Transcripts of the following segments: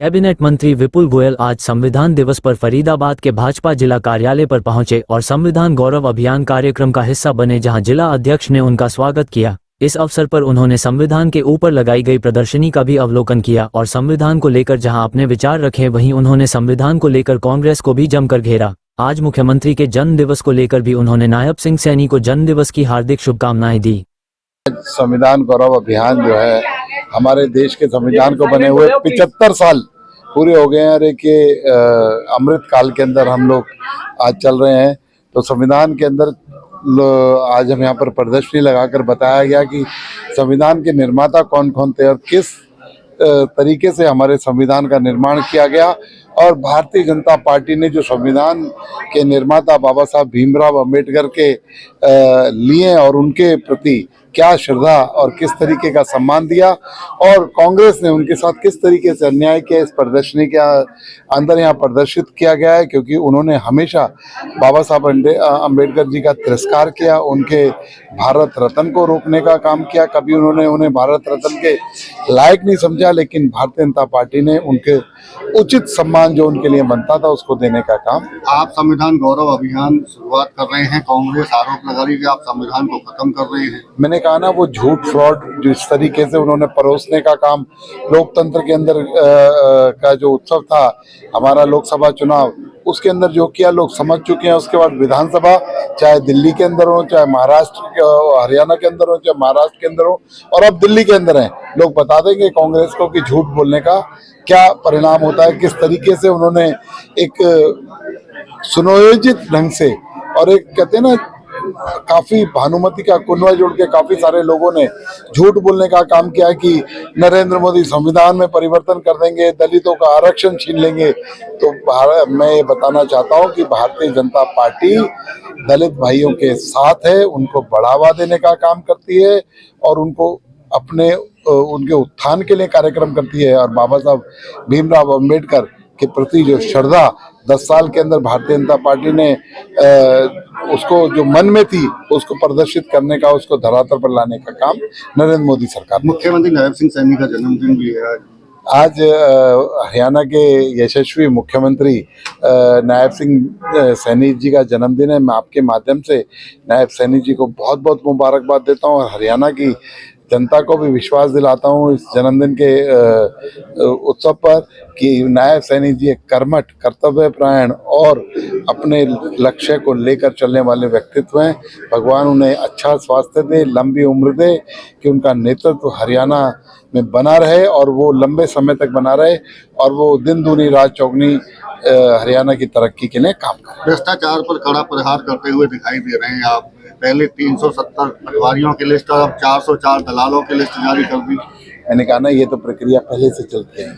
Cabinet मंत्री विपुल गोयल आज संविधान दिवस पर फरीदाबाद के भाजपा जिला कार्यालय पर पहुंचे और संविधान गौरव अभियान कार्यक्रम का हिस्सा बने, जहां जिला अध्यक्ष ने उनका स्वागत किया। इस अवसर पर उन्होंने संविधान के ऊपर लगाई गई प्रदर्शनी का भी अवलोकन किया और संविधान को लेकर जहां अपने विचार रखे, वहीं उन्होंने संविधान को लेकर कांग्रेस को भी जमकर घेरा। आज मुख्यमंत्री के जन्म दिवस को लेकर भी उन्होंने नायब सिंह सैनी को जन्म दिवस की हार्दिक शुभकामनाएं दी। संविधान गौरव अभियान जो है, हमारे देश के संविधान को बने हुए 75 साल पूरे हो गए हैं। अरे के अमृत काल के अंदर हम लोग आज चल रहे हैं। तो संविधान के अंदर आज हम यहाँ पर प्रदर्शनी लगाकर बताया गया कि संविधान के निर्माता कौन कौन थे और किस तरीके से हमारे संविधान का निर्माण किया गया। और भारतीय जनता पार्टी ने जो संविधान के निर्माता बाबा साहब भीमराव अंबेडकर के लिए और उनके प्रति क्या श्रद्धा और किस तरीके का सम्मान दिया, और कांग्रेस ने उनके साथ किस तरीके से अन्याय किया, इस प्रदर्शनी के अंदर यहाँ प्रदर्शित किया गया है। क्योंकि उन्होंने हमेशा बाबा साहब अंबेडकर जी का तिरस्कार किया, उनके भारत रत्न को रोकने का काम किया। कभी उन्होंने उन्हें भारत रत्न के लायक नहीं समझा, लेकिन भारतीय जनता पार्टी ने उनके उचित सम्मान जो उनके लिए बनता था उसको देने का काम। आप संविधान गौरव अभियान शुरुआत कर रहे हैं, कांग्रेस आरोप लगा रही है कि आप संविधान को खत्म कर रहे हैं। मैंने कहा ना, वो झूठ फ्रॉड जो इस तरीके से उन्होंने परोसने का काम, लोकतंत्र के अंदर का जो उत्सव था हमारा लोकसभा चुनाव, उसके अंदर जो किया लोग समझ चुके हैं। उसके बाद विधानसभा, चाहे दिल्ली के अंदर हो, चाहे महाराष्ट्र हरियाणा के अंदर हो, चाहे महाराष्ट्र के अंदर हो, और अब दिल्ली के अंदर है, लोग बता देंगे कांग्रेस को कि झूठ बोलने का क्या परिणाम होता है। किस तरीके से उन्होंने एक सुनियोजित ढंग से और एक कहते हैं ना, काफी भानुमति का कुनवा जोड़ के काफी सारे लोगों ने झूठ बोलने का काम किया कि नरेंद्र मोदी संविधान में परिवर्तन कर देंगे, दलितों का आरक्षण छीन लेंगे। तो मैं ये बताना चाहता हूं कि भारतीय जनता पार्टी दलित भाइयों के साथ है, उनको बढ़ावा देने का काम करती है और उनको उनके उत्थान के लिए कार्यक्रम करती है। और बाबा साहब भीमराव अंबेडकर के प्रति जो श्रद्धा 10 साल के अंदर भारतीय जनता पार्टी ने उसको जो मन में थी उसको प्रदर्शित करने का, उसको धरातल पर लाने का काम नरेंद्र मोदी सरकार। मुख्यमंत्री नायब सिंह सैनी का जन्मदिन भी है आज। हरियाणा के यशस्वी मुख्यमंत्री नायब सिंह सैनी जी का जन्मदिन है। मैं आपके माध्यम से नायब सैनी जी को बहुत बहुत मुबारकबाद देता हूँ और हरियाणा की जनता को भी विश्वास दिलाता हूँ इस जन्मदिन के उत्सव पर कि नायब सैनी जी एक कर्मठ, कर्तव्यपरायण और अपने लक्ष्य को लेकर चलने वाले व्यक्तित्व हैं। भगवान उन्हें अच्छा स्वास्थ्य दे, लंबी उम्र दे, कि उनका नेतृत्व हरियाणा में बना रहे और वो लंबे समय तक बना रहे और वो दिन दूनी रात चौगनी हरियाणा की तरक्की के लिए काम करें। भ्रष्टाचार पर कड़ा प्रहार करते हुए दिखाई दे रहे हैं आप। पहले 370 पटवारियों की लिस्ट और अब 404 दलालों की लिस्ट जारी कर दी। मैंने कहा ना, ये तो प्रक्रिया पहले से चलती है।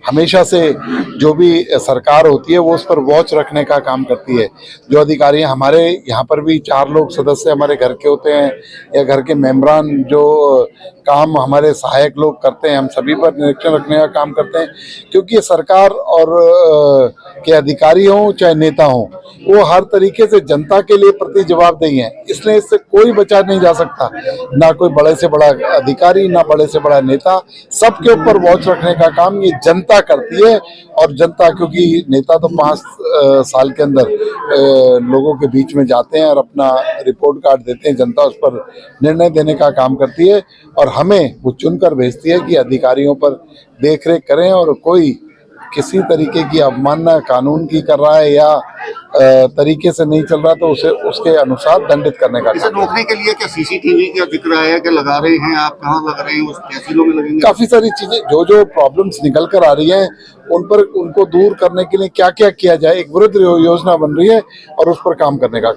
हमेशा से जो भी सरकार होती है वो उस पर वॉच रखने का काम करती है। जो अधिकारी हमारे यहाँ पर भी 4 लोग सदस्य हमारे घर के होते हैं या घर के मेंबरान जो काम हमारे सहायक लोग करते हैं, हम सभी पर निरीक्षण रखने का काम करते हैं। क्योंकि ये सरकार और के अधिकारी हों चाहे नेता हों, वो हर तरीके से जनता के लिए प्रति जवाबदेही है। इसलिए इससे कोई बचा नहीं जा सकता, ना कोई बड़े से बड़ा अधिकारी, ना बड़े से बड़ा नेता। सबके ऊपर वॉच रखने का काम ये जनता करती है। और जनता, क्योंकि नेता तो 5 साल के अंदर लोगों के बीच में जाते हैं और अपना रिपोर्ट कार्ड देते हैं, जनता उस पर निर्णय देने का काम करती है और हमें वो चुनकर भेजती है कि अधिकारियों पर देखरेख करें और कोई किसी तरीके की अवमानना कानून की कर रहा है या तरीके से नहीं चल रहा तो उसे उसके अनुसार दंडित करने का। इसे रोकने के लिए क्या सीसीटीवी का जिक्र है कि लगा रहे हैं आप? कहाँ लगा रहे हैं? उस तहसीलों में लगेंगे? काफी सारी चीजें जो प्रॉब्लम्स निकल कर आ रही हैं उनको दूर करने के लिए क्या क्या किया जाए, एक वृहद योजना बन रही है और उस पर काम करने का